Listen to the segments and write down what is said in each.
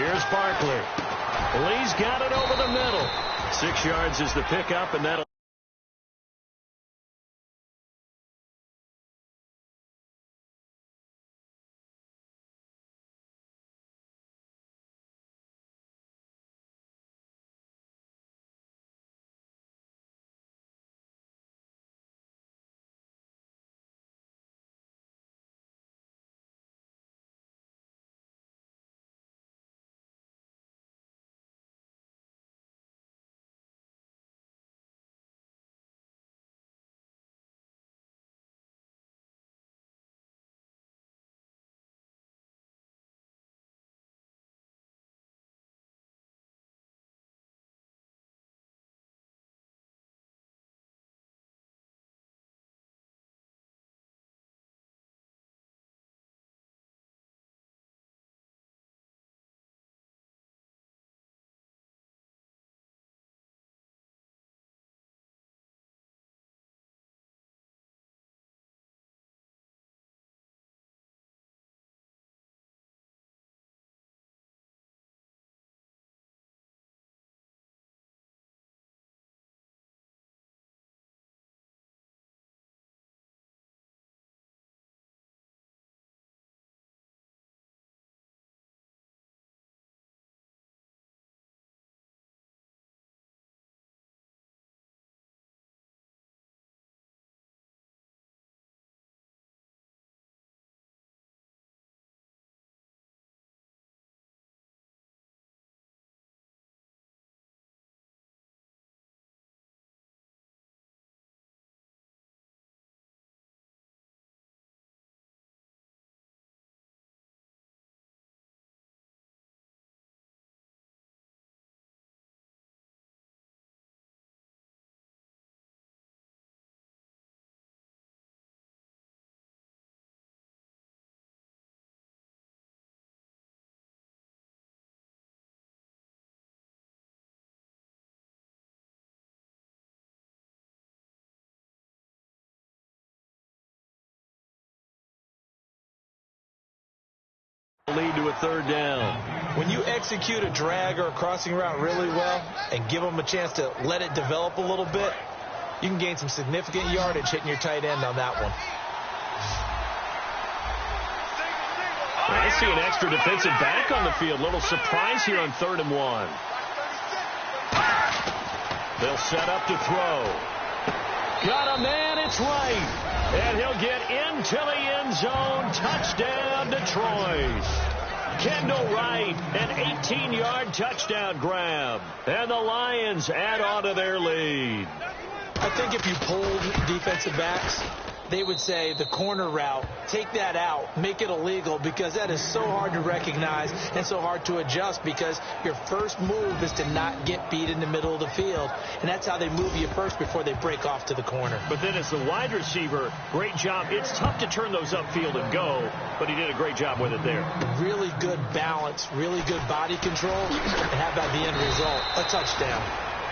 Here's Barkley. Lee's got it over the middle. 6 yards is the pickup, and that'll lead to a 3rd down. When you execute a drag or a crossing route really well and give them a chance to let it develop a little bit, you can gain some significant yardage hitting your tight end on that one. I see an extra defensive back on the field. Little surprise here on 3rd and 1. They'll set up to throw. Got a man, it's right. And he'll get into the end zone. Touchdown, Detroit. Kendall Wright, an 18-yard touchdown grab. And the Lions add on to their lead. I think if you polled defensive backs, they would say the corner route, take that out, make it illegal, because that is so hard to recognize and so hard to adjust, because your first move is to not get beat in the middle of the field, and that's how they move you first before they break off to the corner. But then as the wide receiver, great job. It's tough to turn those upfield and go, but he did a great job with it there. Really good balance, really good body control, and how about the end result? A touchdown.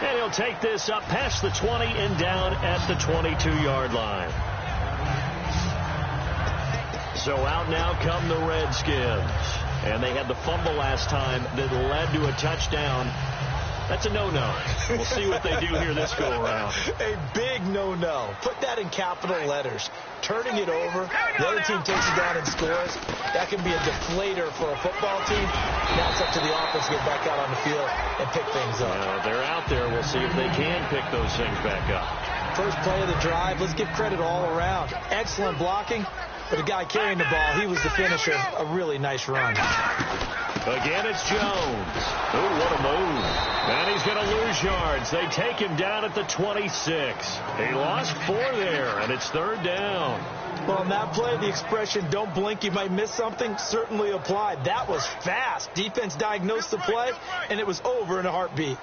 And he'll take this up past the 20 and down at the 22-yard line. So out now come the Redskins. And they had the fumble last time that led to a touchdown. That's a no-no. We'll see what they do here this go-around. A big no-no. Put that in capital letters. Turning it over, the other team takes it down and scores. That can be a deflator for a football team. Now it's up to the offense to get back out on the field and pick things up. They're out there. We'll see if they can pick those things back up. First play of the drive. Let's give credit all around. Excellent blocking. But the guy carrying the ball, he was the finisher. A really nice run. Again, it's Jones. Ooh, what a move. And he's going to lose yards. They take him down at the 26. He lost 4 there, and it's 3rd down. Well, on that play, the expression, don't blink, you might miss something, certainly applied. That was fast. Defense diagnosed the play, and it was over in a heartbeat.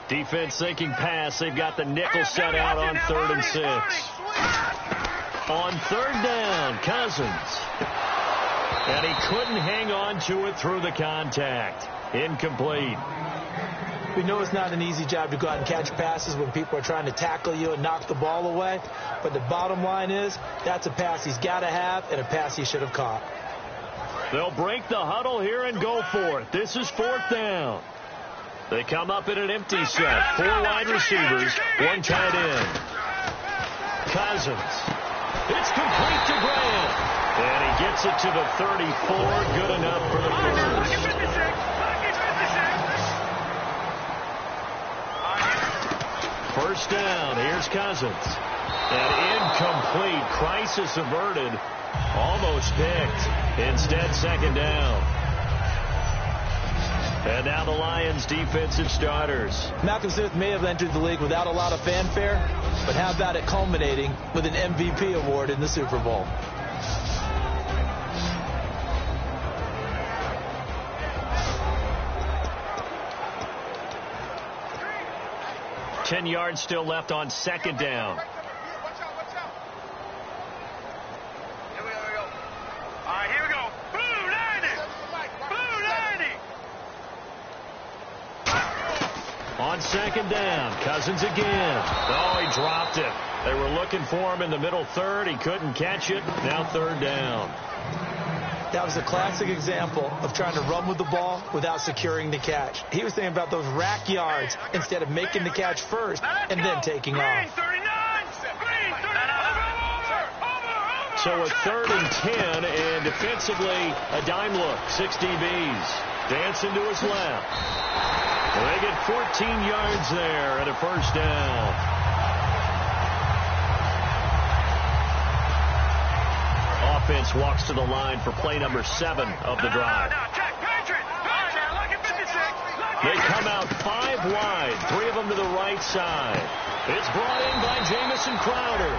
Defense thinking pass. They've got the nickel set out on 3rd and 6. On 3rd down, Cousins. And he couldn't hang on to it through the contact. Incomplete. We know it's not an easy job to go out and catch passes when people are trying to tackle you and knock the ball away. But the bottom line is, that's a pass he's got to have and a pass he should have caught. They'll break the huddle here and go for it. This is 4th down. They come up in an empty set. 4 wide receivers, 1 tight end. Cousins. It's complete to Grant. And he gets it to the 34. Good enough for the first. First down. Here's Cousins. And incomplete. Crisis averted. Almost picked. Instead, 2nd down. And now the Lions' defensive starters. Malcolm Smith may have entered the league without a lot of fanfare, but how about it culminating with an MVP award in the Super Bowl? Ten yards still left on 2nd down. On 2nd down, Cousins again. Oh, he dropped it. They were looking for him in the middle third. He couldn't catch it. Now 3rd down. That was a classic example of trying to run with the ball without securing the catch. He was thinking about those rack yards instead of making the catch first and then taking off. So a 3rd and 10, and defensively a dime look. 6 DBs. Dancing to his left. Well, they get 14 yards there and a 1st down. Offense walks to the line for play number 7 of the drive. They come out 5 wide, 3 of them to the right side. It's brought in by Jamison Crowder.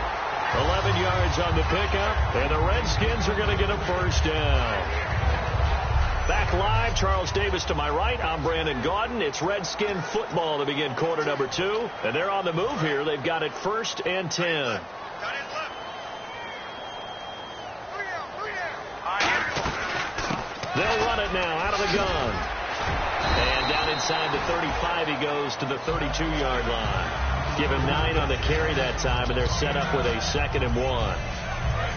11 yards on the pickup, and the Redskins are going to get a 1st down. Back live, Charles Davis to my right. I'm Brandon Gaudin. It's Redskin football to begin quarter number 2. And they're on the move here. They've got it 1st and 10. They'll run it now out of the gun. And down inside the 35, he goes to the 32-yard line. Give him 9 on the carry that time, and they're set up with a 2nd and 1.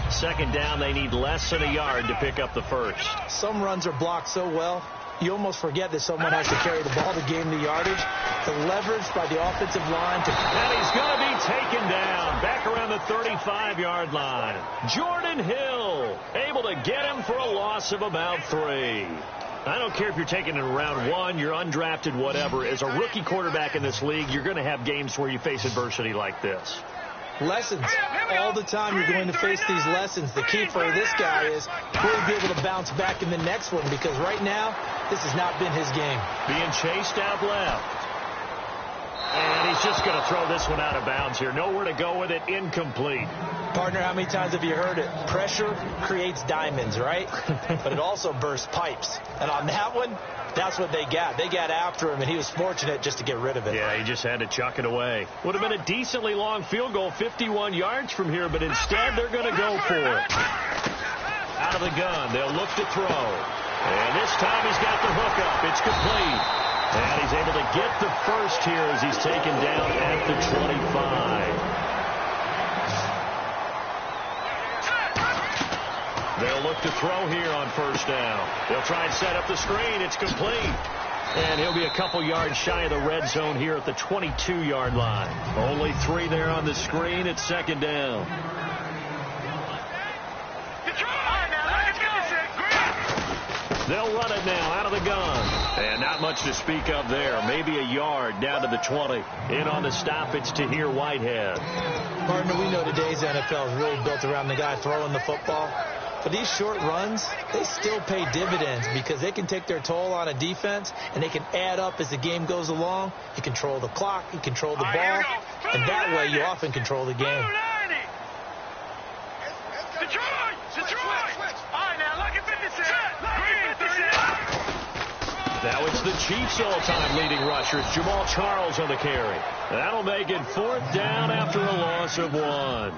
2nd down, they need less than a yard to pick up the 1st. Some runs are blocked so well, you almost forget that someone has to carry the ball to gain the yardage. The leverage by the offensive line. And he's going to be taken down back around the 35-yard line. Jordan Hill able to get him for a loss of about 3. I don't care if you're taking it in round 1, you're undrafted, whatever. As a rookie quarterback in this league, you're going to have games where you face adversity like this. Lessons. All the time you're going to face these lessons. The key for this guy is will he be able to bounce back in the next one, because right now, this has not been his game. Being chased out left. And he's just going to throw this one out of bounds here. Nowhere to go with it. Incomplete. Partner, how many times have you heard it? Pressure creates diamonds, right? But it also bursts pipes. And on that one, that's what they got. They got after him, and he was fortunate just to get rid of it. Yeah, he just had to chuck it away. Would have been a decently long field goal, 51 yards from here, but instead they're going to go for it. Out of the gun, they'll look to throw. And this time he's got the hookup. It's complete. And he's able to get the 1st here as he's taken down at the 25. They'll look to throw here on 1st down. They'll try and set up the screen. It's complete. And he'll be a couple yards shy of the red zone here at the 22-yard line. Only 3 there on the screen. It's 2nd down. They'll run it now out of the gun. And not much to speak of there. Maybe a yard down to the 20. In on the stop, it's Tahir Whitehead. Partner, we know today's NFL is really built around the guy throwing the football. But these short runs, they still pay dividends because they can take their toll on a defense, and they can add up as the game goes along. You control the clock, you control the ball, and that way you often control the game. Now it's the Chiefs' all-time leading rushers, Jamal Charles on the carry. That'll make it 4th down after a loss of 1.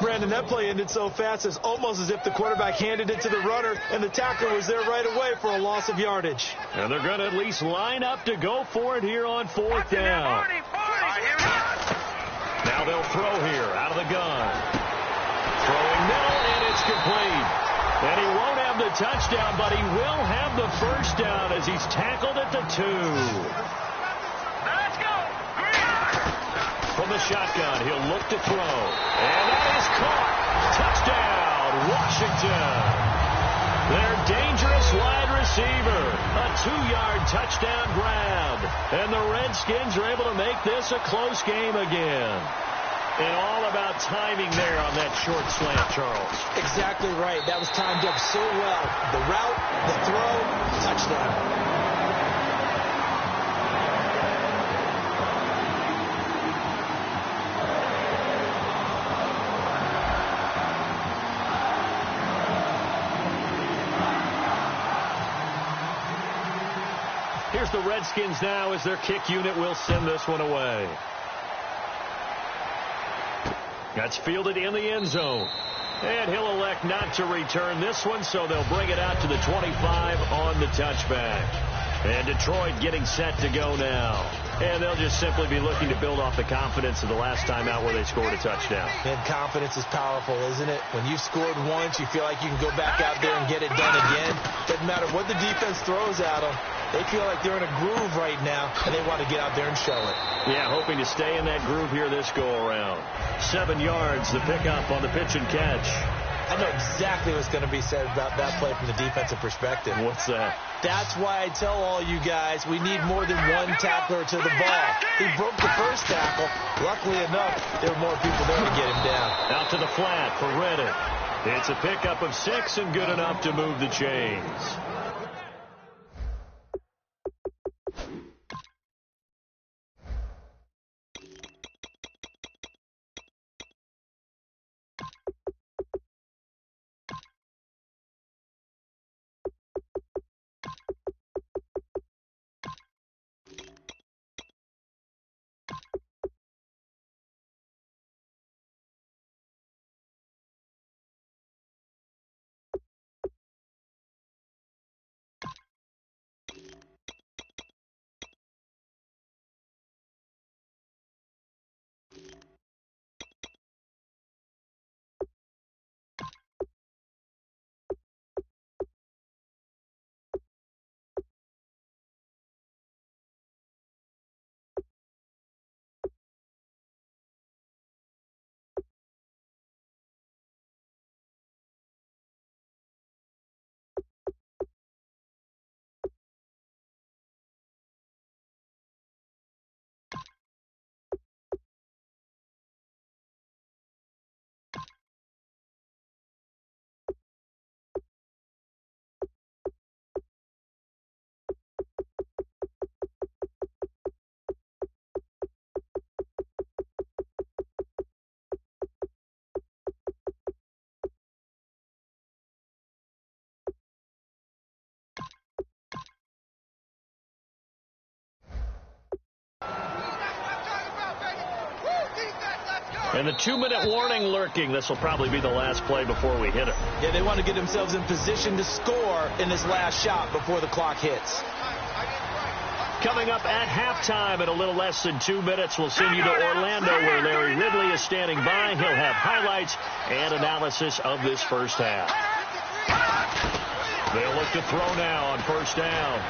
Brandon, that play ended so fast, it's almost as if the quarterback handed it to the runner and the tackler was there right away for a loss of yardage. And they're going to at least line up to go for it here on 4th down. Now they'll throw here out of the gun. Throwing middle, and it's complete. And he won't have the the touchdown, but he will have the first down as he's tackled at the 2. Let's go. From the shotgun, he'll look to throw. And that is caught. Touchdown, Washington. Their dangerous wide receiver. A 2-yard touchdown grab. And the Redskins are able to make this a close game again. And all about timing there on that short slant, Charles. Exactly right. That was timed up so well. The route, the throw, touchdown. Here's the Redskins now as their kick unit will send this one away. That's fielded in the end zone. And he'll elect not to return this one, so they'll bring it out to the 25 on the touchback. And Detroit getting set to go now. And they'll just simply be looking to build off the confidence of the last time out where they scored a touchdown. And confidence is powerful, isn't it? When you've scored once, you feel like you can go back out there and get it done again. Doesn't matter what the defense throws at them. They feel like they're in a groove right now, and they want to get out there and show it. Yeah, hoping to stay in that groove here this go-around. 7 yards, the pickup on the pitch and catch. I know exactly what's going to be said about that play from the defensive perspective. What's that? That's why I tell all you guys we need more than one tackler to the ball. He broke the first tackle. Luckily enough, there were more people there to get him down. Out to the flat for Reddick. It's a pickup of 6 and good enough to move the chains. And the 2-minute warning lurking. This will probably be the last play before we hit it. Yeah, they want to get themselves in position to score in this last shot before the clock hits. Coming up at halftime in a little less than 2 minutes, we'll send you to Orlando where Larry Ridley is standing by. He'll have highlights and analysis of this first half. They'll look to throw now on first down.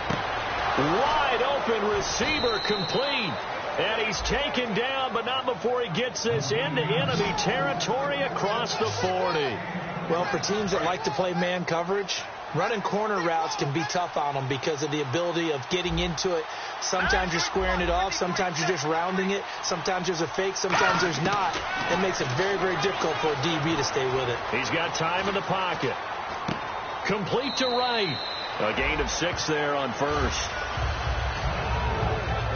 Wide open receiver complete. And he's taken down, but not before he gets this into enemy territory across the 40. Well, for teams that like to play man coverage, running corner routes can be tough on them because of the ability of getting into it. Sometimes you're squaring it off. Sometimes you're just rounding it. Sometimes there's a fake. Sometimes there's not. It makes it very, very difficult for a DB to stay with it. He's got time in the pocket. Complete to right. A gain of 6 there on first.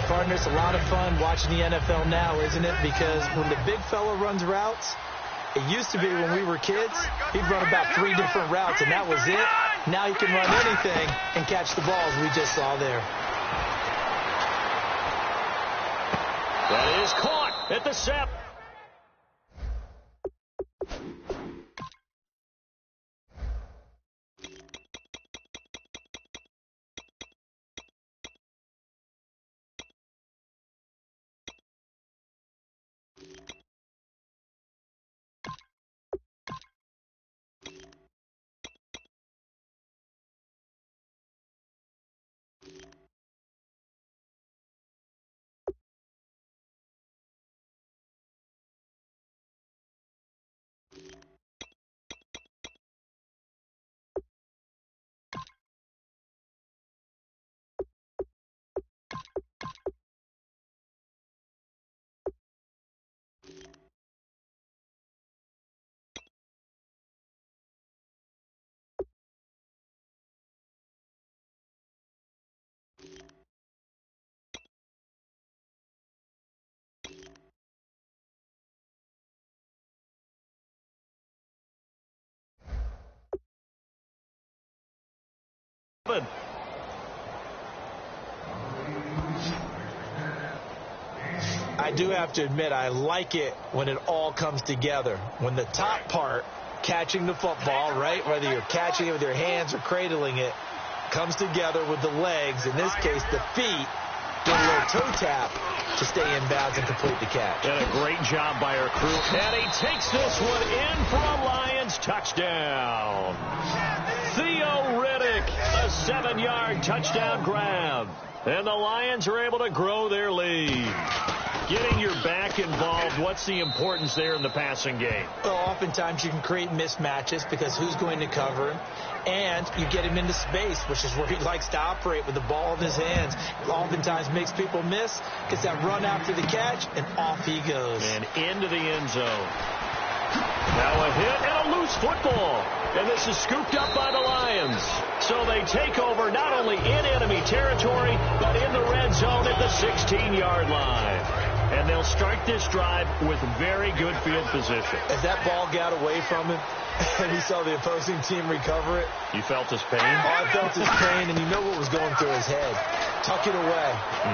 Partner, it's a lot of fun watching the NFL now, isn't it? Because when the big fella runs routes, it used to be when we were kids, he'd run about 3 different routes, and that was it. Now he can run anything and catch the balls we just saw there. That is caught at the 7. I do have to admit, I like it when it all comes together. When the top part, catching the football, right, whether you're catching it with your hands or cradling it, comes together with the legs, in this case the feet, do a little toe tap to stay in bounds and complete the catch. And a great job by our crew. And he takes this one in for a Lions touchdown. Theo Riddick, a 7-yard touchdown grab. And the Lions are able to grow their lead. Getting your back involved, what's the importance there in the passing game? Well, oftentimes you can create mismatches because who's going to cover him? And you get him into space, which is where he likes to operate with the ball in his hands. Oftentimes makes people miss, gets that run after the catch, and off he goes. And into the end zone. Now a hit and a loose football. And this is scooped up by the Lions. So they take over not only in enemy territory, but in the red zone at the 16-yard line. And they'll start this drive with very good field position. As that ball got away from him, and he saw the opposing team recover it. You felt his pain? Oh, I felt his pain, and you know what was going through his head. Tuck it away.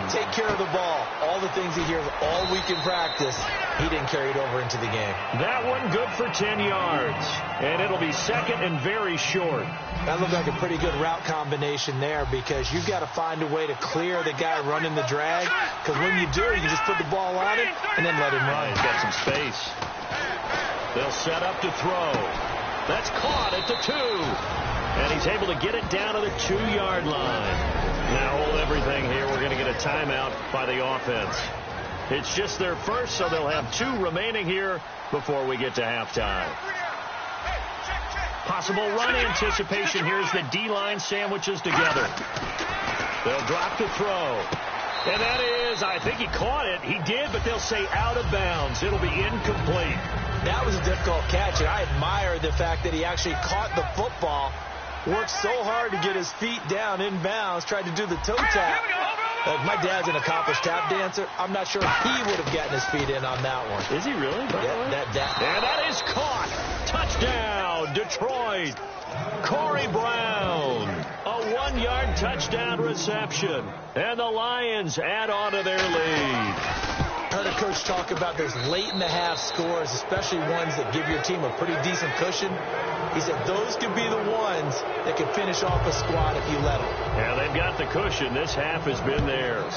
Take care of the ball. All the things he hears all week in practice, he didn't carry it over into the game. That one good for 10 yards. And it'll be second and very short. That looked like a pretty good route combination there because you've got to find a way to clear the guy running the drag. Because when you do, you just put the ball on him and then let him run. He's got some space. They'll set up to throw. That's caught at the 2. And he's able to get it down to the 2-yard line. Now hold everything here. We're going to get a timeout by the offense. It's just their first, so they'll have 2 remaining here before we get to halftime. Possible run anticipation. Here's the D-line sandwiches together. They'll drop to throw. And that is, I think he caught it. He did, but they'll say out of bounds. It'll be incomplete. That was a difficult catch, and I admire the fact that he actually caught the football, worked so hard to get his feet down in bounds, tried to do the toe tap. My dad's an accomplished tap dancer. I'm not sure if he would have gotten his feet in on that one. Is he really? Yeah, and that is caught. Touchdown, Detroit. Corey Brown. A 1-yard touchdown reception. And the Lions add on to their lead. I heard a coach talk about those late-in-the-half scores, especially ones that give your team a pretty decent cushion. He said those could be the ones that could finish off a squad if you let them. Yeah, they've got the cushion. This half has been theirs.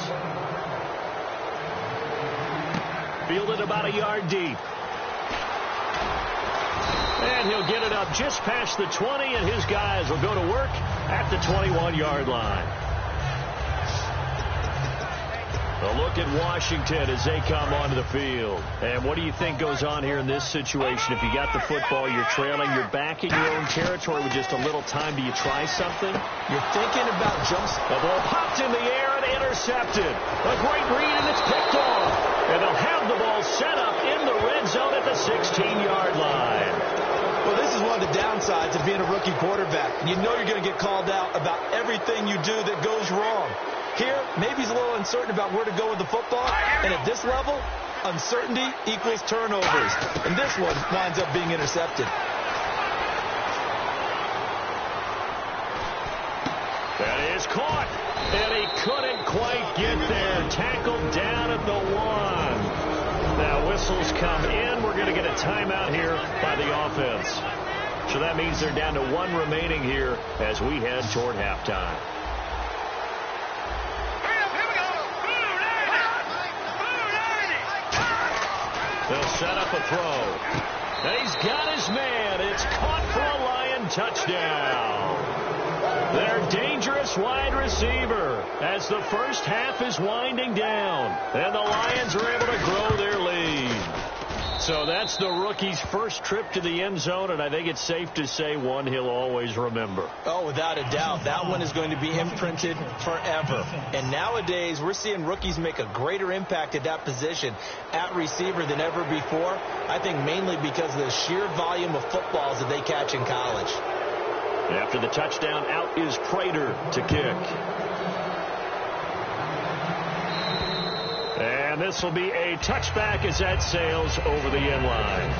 Fielded about a yard deep. And he'll get it up just past the 20, and his guys will go to work at the 21-yard line. A look at Washington as they come onto the field. And what do you think goes on here in this situation? If you got the football, you're trailing, you're back in your own territory with just a little time. Do you try something? You're thinking about jumps. The ball popped in the air and intercepted. A great read, and it's picked off. And they'll have the ball set up in the red zone at the 16-yard line. Well, this is one of the downsides of being a rookie quarterback. You know you're going to get called out about everything you do that goes wrong. Here, maybe he's a little uncertain about where to go with the football. And at this level, uncertainty equals turnovers. And this one winds up being intercepted. That is caught. And he couldn't quite get there. Tackled down at the 1. Now whistles come in. We're going to get a timeout here by the offense. So that means they're down to 1 remaining here as we head toward halftime. They'll set up a throw. And he's got his man. It's caught for a Lion touchdown. Their dangerous wide receiver as the first half is winding down. And the Lions are able to grow their lead. So that's the rookie's first trip to the end zone, and I think it's safe to say one he'll always remember. Oh, without a doubt. That one is going to be imprinted forever. And nowadays, we're seeing rookies make a greater impact at that position at receiver than ever before. I think mainly because of the sheer volume of footballs that they catch in college. After the touchdown, out is Prater to kick. And this will be a touchback as that sails over the end line.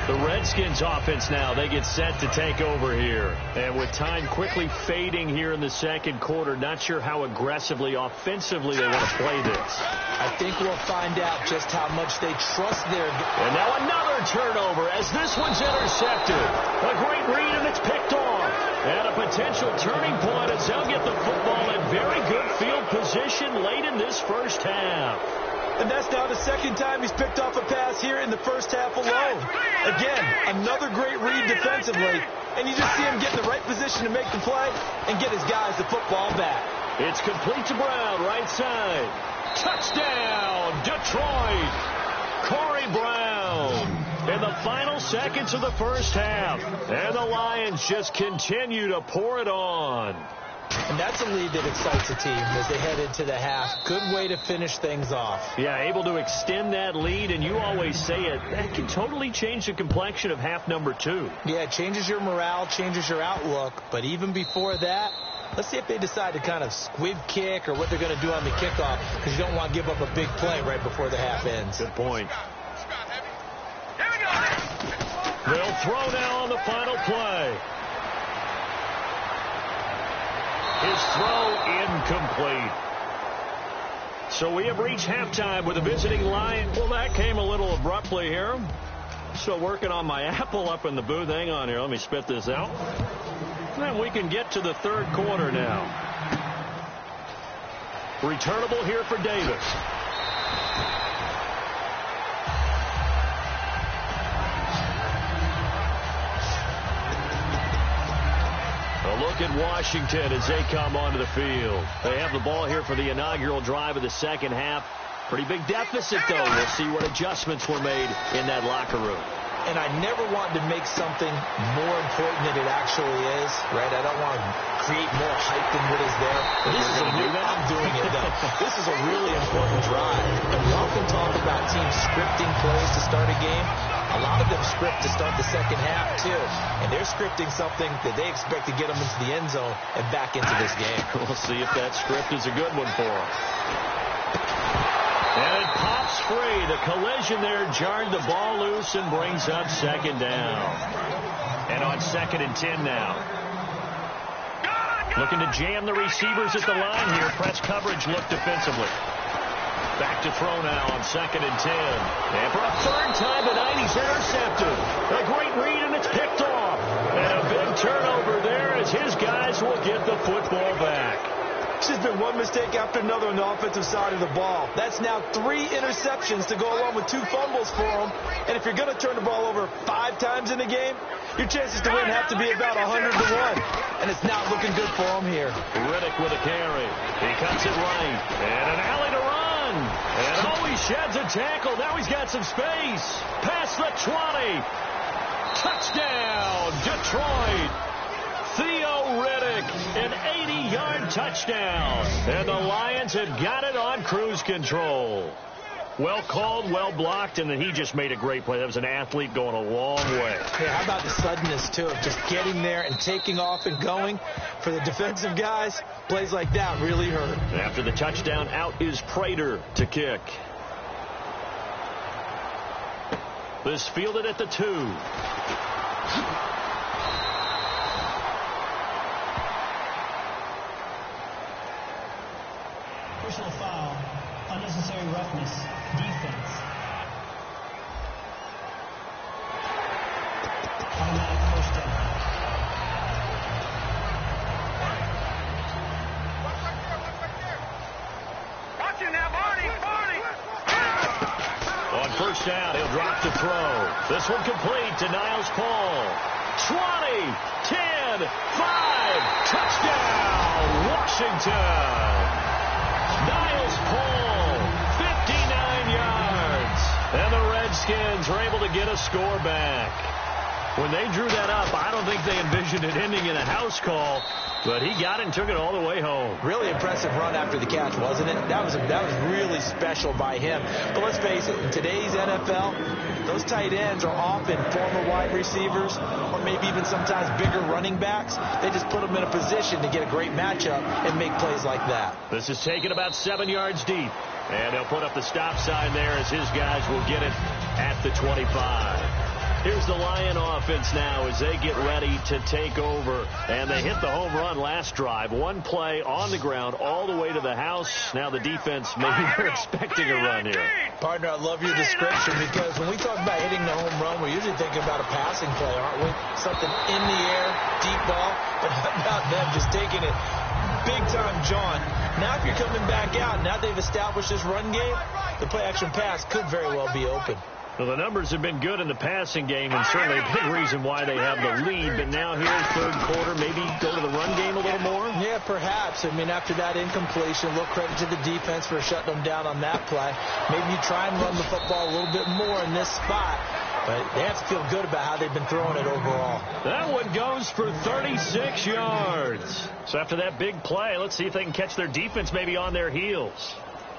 The Redskins offense now, they get set to take over here. And with time quickly fading here in the second quarter, not sure how aggressively, offensively they want to play this. I think we'll find out just how much they trust their... And now another turnover as this one's intercepted. A great read, and it's picked off. And a potential turning point as they'll get the football in very good field position late in this first half. And that's now the second time he's picked off a pass here in the first half alone. Again, another great read defensively. And you just see him get in the right position to make the play and get his guys the football back. It's complete to Brown, right side. Touchdown, Detroit. Corey Brown in the final seconds of the first half. And the Lions just continue to pour it on. And that's a lead that excites the team as they head into the half. Good way to finish things off. Yeah, able to extend that lead, and you always say it, that can totally change the complexion of half number 2. Yeah, it changes your morale, changes your outlook. But even before that, let's see if they decide to kind of squib kick or what they're going to do on the kickoff, because you don't want to give up a big play right before the half ends. Good point. They'll throw now on the final play. His throw incomplete. So we have reached halftime with a visiting Lion. Well, that came a little abruptly here. Still working on my apple up in the booth. Hang on here. Let me spit this out. And we can get to the third quarter now. Returnable here for Davis. A look at Washington as they come onto the field. They have the ball here for the inaugural drive of the second half. Pretty big deficit, though. We'll see what adjustments were made in that locker room. And I never want to make something more important than it actually is, right? I don't want to create more hype than what is there. But I'm doing it, though. This is a really important drive. And we often talk about teams scripting plays to start a game. A lot of them script to start the second half, too. And they're scripting something that they expect to get them into the end zone and back into this game. We'll see if that script is a good one for them. And it pops free. The collision there jarred the ball loose and brings up second down. And on 2nd and 10 now. Looking to jam the receivers at the line here. Press coverage look defensively. Back to throw now on 2nd and 10. And for a third time tonight, he's intercepted. A great read, and it's picked off. And a big turnover there as his guys will get the football back. It's just been one mistake after another on the offensive side of the ball. That's now 3 interceptions to go along with 2 fumbles for him. And if you're going to turn the ball over 5 times in a game, your chances to win have to be about 100 to 1. And it's not looking good for him here. Riddick with a carry. He cuts it right. And an alley to run. And he sheds a tackle. Now he's got some space. Past the 20. Touchdown, Detroit. Theo Riddick, an 80-yard touchdown. And the Lions have got it on cruise control. Well called, well blocked, and then he just made a great play. That was an athlete going a long way. Yeah, how about the suddenness, too, of just getting there and taking off and going? For the defensive guys, plays like that really hurt. After the touchdown, out is Prater to kick. This fielded at the 2. Personal foul, unnecessary roughness, defense. Automatic first down. Watch it now, Barney! On first down, he'll drop to throw. This one complete to Niles Paul. 20, 10, 5, touchdown, Washington. Niles Paul, 59 yards. And the Redskins are able to get a score back. When they drew that up, I don't think they envisioned it ending in a house call, but he got it and took it all the way home. Really impressive run after the catch, wasn't it? That was really special by him. But let's face it, in today's NFL, those tight ends are often former wide receivers or maybe even sometimes bigger running backs. They just put them in a position to get a great matchup and make plays like that. This is taken about 7 yards deep. And he'll put up the stop sign there as his guys will get it at the 25. Here's the Lion offense now as they get ready to take over. And they hit the home run last drive. One play on the ground all the way to the house. Now the defense, maybe they're expecting a run here. Partner, I love your description because when we talk about hitting the home run, we're usually thinking about a passing play, aren't we? Something in the air, deep ball. But how about them just taking it big time, John? Now if you're coming back out, now they've established this run game, the play-action pass could very well be open. Well, the numbers have been good in the passing game, and certainly a big reason why they have the lead. But now here, third quarter, maybe go to the run game a little more? Yeah, perhaps. I mean, after that incompletion, a little credit to the defense for shutting them down on that play. Maybe you try and run the football a little bit more in this spot. But they have to feel good about how they've been throwing it overall. That one goes for 36 yards. So after that big play, let's see if they can catch their defense maybe on their heels.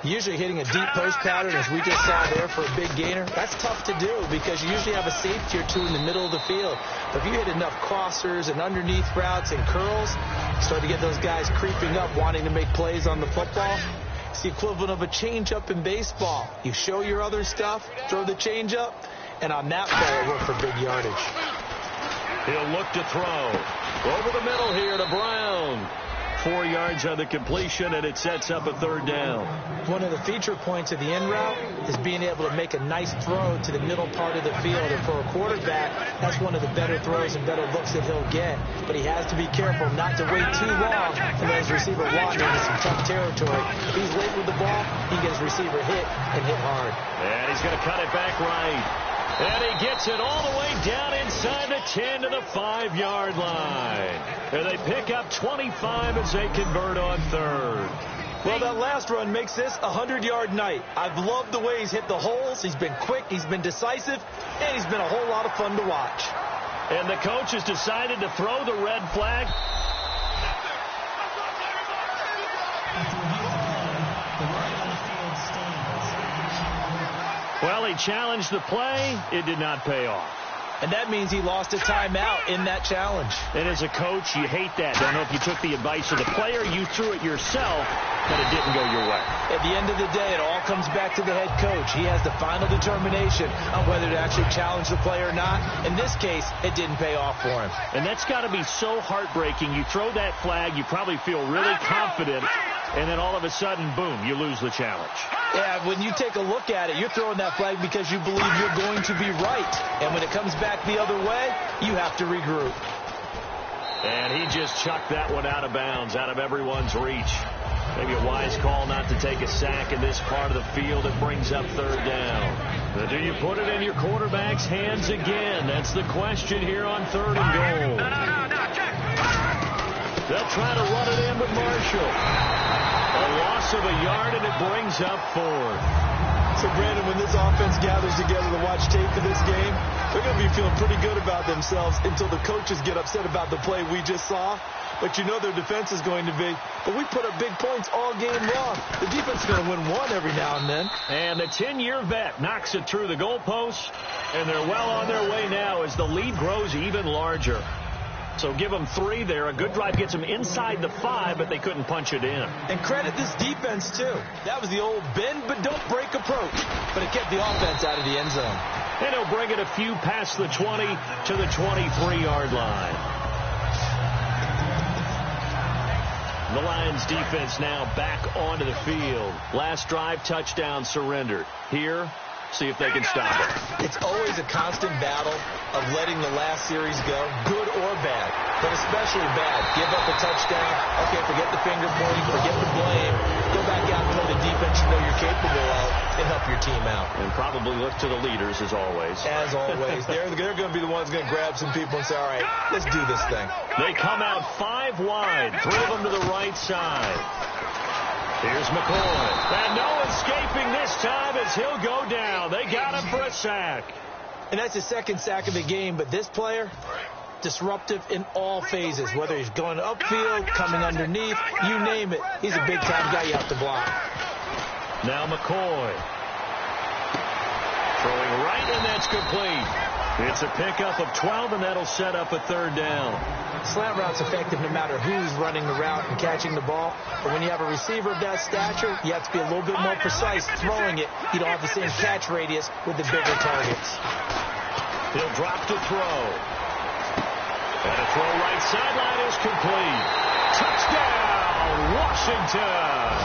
Usually hitting a deep post pattern, as we just saw there for a big gainer, that's tough to do because you usually have a safety or two in the middle of the field. But if you hit enough crossers and underneath routes and curls, you start to get those guys creeping up wanting to make plays on the football. It's the equivalent of a changeup in baseball. You show your other stuff, throw the changeup, and on that play, it worked for big yardage. He'll look to throw. Over the middle here to Brown. 4 yards on the completion, and it sets up a third down. One of the feature points of the in route is being able to make a nice throw to the middle part of the field. And for a quarterback, that's one of the better throws and better looks that he'll get. But he has to be careful not to wait too long and let his receiver walk into some tough territory. If he's late with the ball, he can get his receiver hit and hit hard. And he's going to cut it back right. And he gets it all the way down inside the 10 to the 5-yard line. And they pick up 25 as they convert on third. Well, that last run makes this a 100-yard night. I've loved the way he's hit the holes. He's been quick, he's been decisive, and he's been a whole lot of fun to watch. And the coach has decided to throw the red flag. Well, he challenged the play. It did not pay off. And that means he lost a timeout in that challenge. And as a coach, you hate that. Don't know if you took the advice of the player, you threw it yourself, but it didn't go your way. At the end of the day, it all comes back to the head coach. He has the final determination on whether to actually challenge the play or not. In this case, it didn't pay off for him. And that's got to be so heartbreaking. You throw that flag, you probably feel really confident, and then all of a sudden, boom, you lose the challenge. Yeah, when you take a look at it, you're throwing that flag because you believe you're going to be right. And when it comes back the other way, you have to regroup. And he just chucked that one out of bounds, out of everyone's reach. Maybe a wise call not to take a sack in this part of the field. It brings up third down. But do you put it in your quarterback's hands again? That's the question here on third and goal. They'll try to run it in with Marshall. A loss of a yard, and it brings up fourth. So, Brandon, when this offense gathers together to watch tape for this game, they're going to be feeling pretty good about themselves until the coaches get upset about the play we just saw. But you know their defense is going to be, but we put up big points all game long. The defense is going to win one every now and then. And the 10-year vet knocks it through the goalpost, and they're well on their way now as the lead grows even larger. So give them 3 there. A good drive gets them inside the 5, but they couldn't punch it in. And credit this defense, too. That was the old bend but don't break approach. But it kept the offense out of the end zone. And he'll bring it a few past the 20 to the 23-yard line. The Lions defense now back onto the field. Last drive, touchdown surrendered. Here, see if they can stop it. It's always a constant battle of letting the last series go, good or bad, but especially bad. Give up a touchdown. Okay, forget the finger pointing, forget the blame. Go back out and play the defense you know you're capable of and help your team out. And probably look to the leaders, as always. As always. They're going to be the ones going to grab some people and say, all right, let's do this thing. They come out 5 wide, 3 of them to the right side. Here's McCoy. And no escaping this time as he'll go down. They got him for a sack. And that's his second sack of the game, but this player, disruptive in all phases, whether he's going upfield, coming underneath, you name it. He's a big-time guy you have to block. Now McCoy. Throwing right, and that's complete. It's a pickup of 12, and that'll set up a third down. Slant route's effective no matter who's running the route and catching the ball. But when you have a receiver of that stature, you have to be a little bit more precise throwing it. You don't have the same catch radius with the bigger targets. He'll drop to throw. And a throw right sideline is complete. Touchdown, Washington.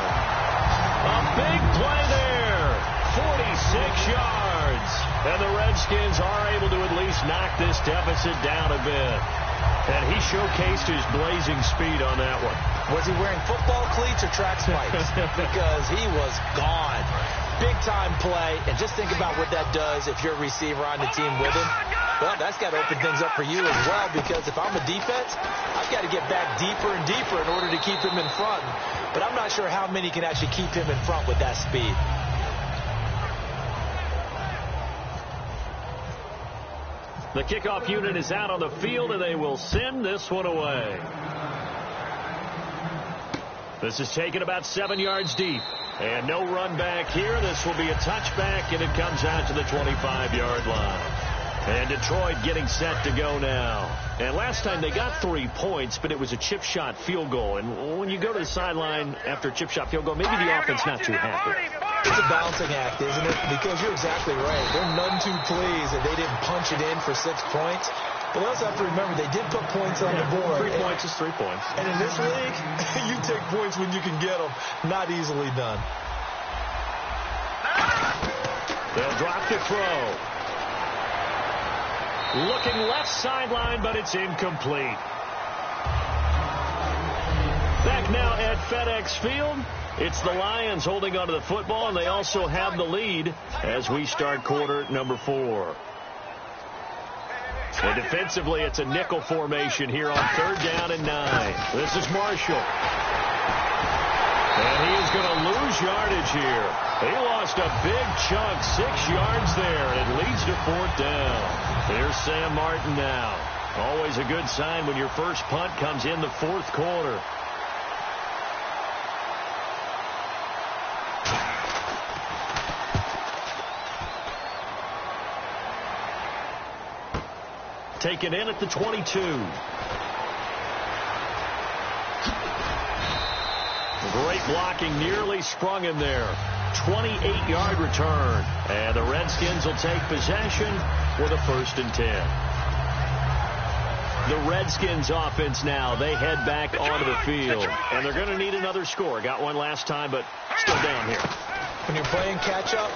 A big play there. 46 yards. And the Redskins are able to at least knock this deficit down a bit. And he showcased his blazing speed on that one. Was he wearing football cleats or track spikes? Because he was gone. Big-time play. And just think about what that does if you're a receiver on the team with him. Well, that's got to open things up for you as well, because if I'm a defense, I've got to get back deeper and deeper in order to keep him in front. But I'm not sure how many can actually keep him in front with that speed. The kickoff unit is out on the field, and they will send this one away. This is taken about 7 yards deep. And no run back here. This will be a touchback, and it comes out to the 25-yard line. And Detroit getting set to go now. And last time they got 3 points, but it was a chip shot field goal. And when you go to the sideline after a chip shot field goal, maybe the offense not too happy. It's a balancing act, isn't it? Because you're exactly right. They're none too pleased that they didn't punch it in for 6 points. But we also have to remember they did put points on the board. 3 points is 3 points. And in this league, you take points when you can get them. Not easily done. They'll drop the throw. Looking left sideline, but it's incomplete. Back now at FedEx Field. It's the Lions holding onto the football, and they also have the lead as we start quarter number 4. And defensively, it's a nickel formation here on 3rd down and 9. This is Marshall. And he is going to lose yardage here. He lost a big chunk, 6 yards there, and it leads to 4th down. Here's Sam Martin now. Always a good sign when your first punt comes in the 4th quarter. Taken in at the 22. Great blocking, nearly sprung him there. 28-yard return. And the Redskins will take possession with a 1st and 10. The Redskins offense now, they head back onto the field. And they're going to need another score. Got one last time, but still down here. When you're playing catch-up,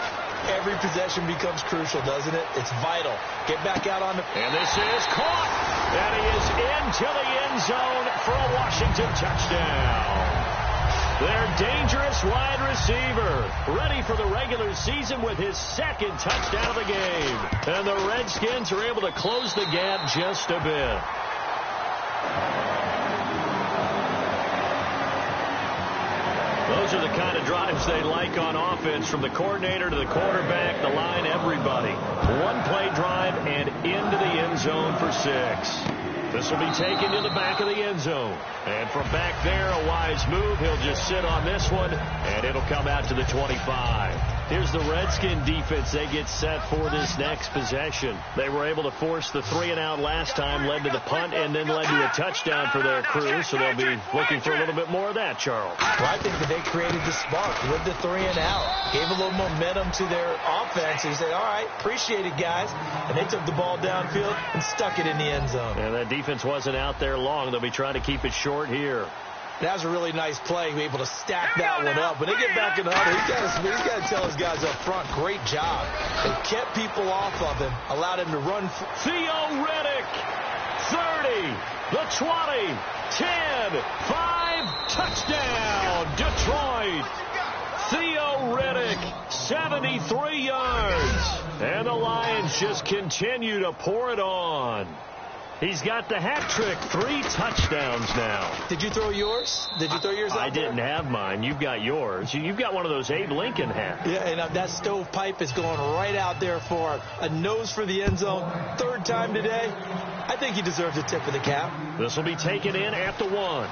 every possession becomes crucial, doesn't it? It's vital. Get back out on the... And this is caught. And he is into the end zone for a Washington touchdown. Their dangerous wide receiver, ready for the regular season with his 2nd touchdown of the game. And the Redskins are able to close the gap just a bit. Those are the kind of drives they like on offense, from the coordinator to the quarterback, the line, everybody. 1-play drive and into the end zone for 6. This will be taken to the back of the end zone. And from back there, a wise move. He'll just sit on this one, and it'll come out to the 25. Here's the Redskin defense. They get set for this next possession. They were able to force the 3-and-out last time, led to the punt, and then led to a touchdown for their crew. So they'll be looking for a little bit more of that, Charles. Well, I think that they created the spark with the 3-and-out. Gave a little momentum to their offense. He said, all right, appreciate it, guys. And they took the ball downfield and stuck it in the end zone. And that defense wasn't out there long. They'll be trying to keep it short here. That was a really nice play, be able to stack that one up. When they get back in the huddle, he's got to tell his guys up front, great job. They kept people off of him, allowed him to run. Theo Riddick, 30, the 20, 10, 5, touchdown, Detroit. Theo Riddick, 73 yards. And the Lions just continue to pour it on. He's got the hat trick, 3 touchdowns now. Did you throw yours? Did you throw yours out I didn't have mine. You've got yours. You've got one of those Abe Lincoln hats. Yeah, and that stovepipe is going right out there for a nose for the end zone. 3rd time today. I think he deserves a tip of the cap. This will be taken in at the 1.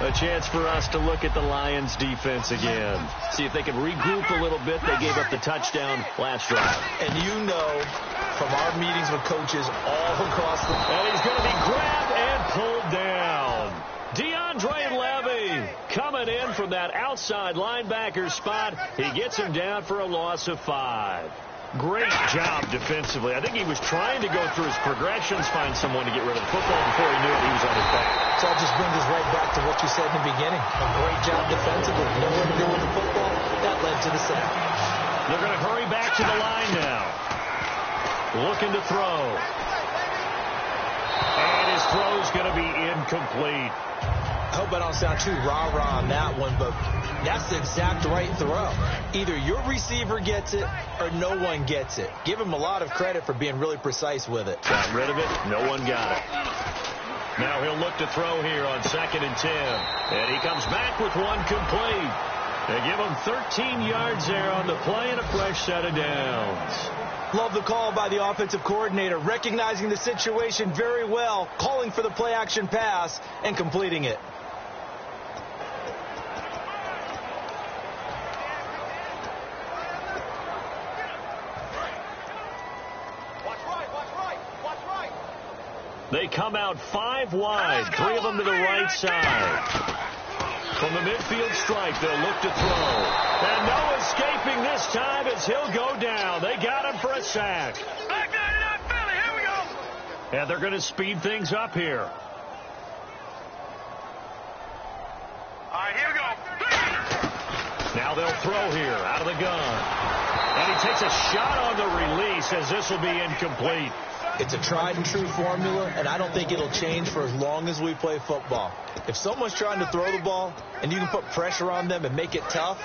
A chance for us to look at the Lions defense again. See if they can regroup a little bit. They gave up the touchdown last drive. And you know from our meetings with coaches all across the... And he's going to be grabbed and pulled down. DeAndre from that outside linebacker spot. He gets him down for a loss of 5. Great job defensively. I think he was trying to go through his progressions, find someone to get rid of the football. Before he knew it, he was on his back. So that just brings us right back to what you said in the beginning. A great job defensively. Nowhere to go with the football. That led to the sack. They're going to hurry back to the line now. Looking to throw. And his throw's going to be incomplete. I hope I don't sound too rah-rah on that one, but that's the exact right throw. Either your receiver gets it or no one gets it. Give him a lot of credit for being really precise with it. Got rid of it. No one got it. Now he'll look to throw here on 2nd and 10. And he comes back with one complete. They give him 13 yards there on the play and a fresh set of downs. Love the call by the offensive coordinator, recognizing the situation very well, calling for the play-action pass, and completing it. They come out 5 wide, 3 of them to the right side. From the midfield stripe, they'll look to throw. And no escaping this time as he'll go down. They got him for a sack. Here we go. And they're going to speed things up here. All right, here we go. Now they'll throw here out of the gun. And he takes a shot on the release as this will be incomplete. It's a tried-and-true formula, and I don't think it'll change for as long as we play football. If someone's trying to throw the ball and you can put pressure on them and make it tough,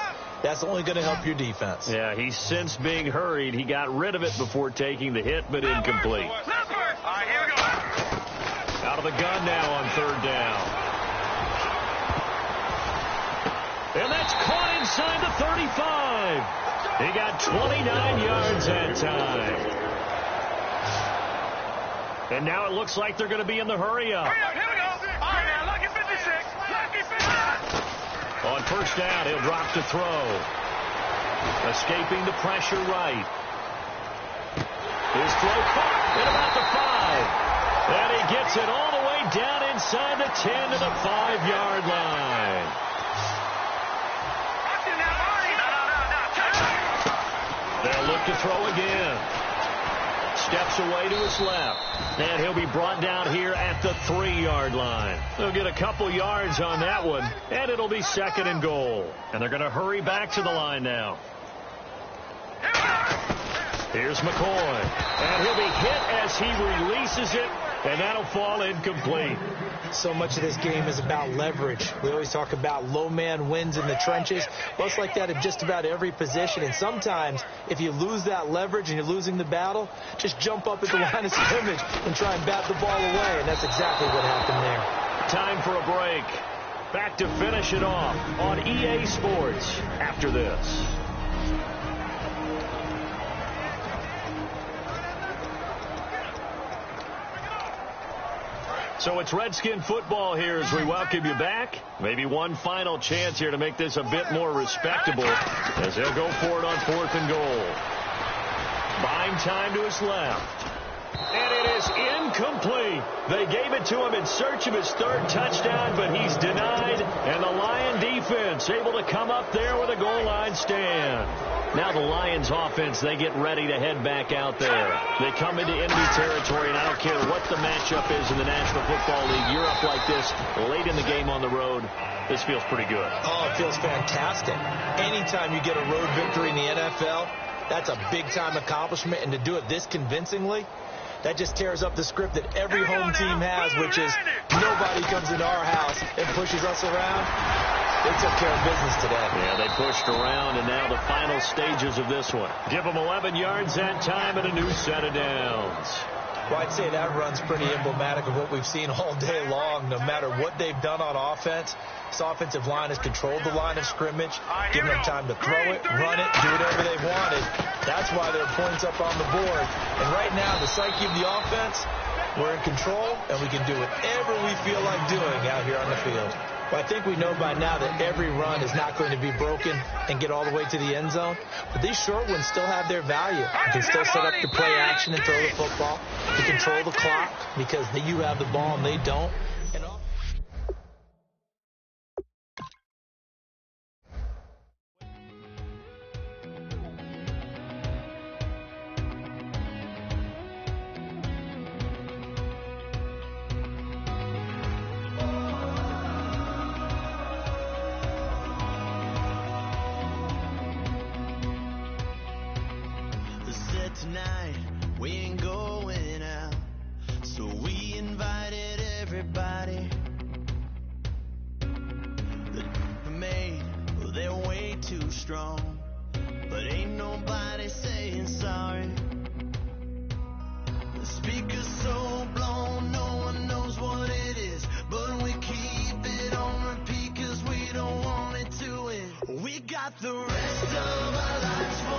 that's only going to help your defense. Yeah, he's since being hurried. He got rid of it before taking the hit, but incomplete. All right, here we go. Out of the gun now on 3rd down. And that's caught inside the 35. He got 29 yards that time. And now it looks like they're going to be in the hurry-up. Here we go. All right, now, lucky 56. Lucky 56. On 1st down, he'll drop to throw. Escaping the pressure right. His throw caught at about the 5. And he gets it all the way down inside the 10 to the 5-yard line. They'll look to throw again. Steps away to his left. And he'll be brought down here at the 3-yard line. They'll get a couple yards on that one, and it'll be 2nd and goal. And they're going to hurry back to the line now. Here's McCoy. And he'll be hit as he releases it, and that'll fall incomplete. So much of this game is about leverage. We always talk about low man wins in the trenches. Well, it's like that in just about every position. And sometimes, if you lose that leverage and you're losing the battle, just jump up at the line of scrimmage and try and bat the ball away. And that's exactly what happened there. Time for a break. Back to finish it off on EA Sports after this. So it's Redskin football here as we welcome you back. Maybe one final chance here to make this a bit more respectable as they'll go for it on 4th and goal. Buying time to his left. And it is incomplete. They gave it to him in search of his 3rd touchdown, but he's denied. And the Lion defense able to come up there with a goal line stand. Now the Lions offense, they get ready to head back out there. They come into enemy territory, and I don't care what the matchup is in the National Football League. You're up like this late in the game on the road. This feels pretty good. Oh, it feels fantastic. Anytime you get a road victory in the NFL, that's a big-time accomplishment, and to do it this convincingly, that just tears up the script that every home team has, which is nobody comes into our house and pushes us around. They took care of business today. Yeah, they pushed around, and now the final stages of this one. Give them 11 yards that time and a new set of downs. Well, I'd say that run's pretty emblematic of what we've seen all day long. No matter what they've done on offense, this offensive line has controlled the line of scrimmage, given them time to throw it, run it, do whatever they wanted. That's why there are points up on the board. And right now, the psyche of the offense, we're in control, and we can do whatever we feel like doing out here on the field. Well, I think we know by now that every run is not going to be broken and get all the way to the end zone. But these short ones still have their value. You can still set up the play action and throw the football. You control the clock because you have the ball and they don't. everybody that made, well, they're way too strong. But ain't nobody saying sorry. The speaker's so blown, no one knows what it is. But we keep it on repeat 'cause we don't want it to end. We got the rest of our lives.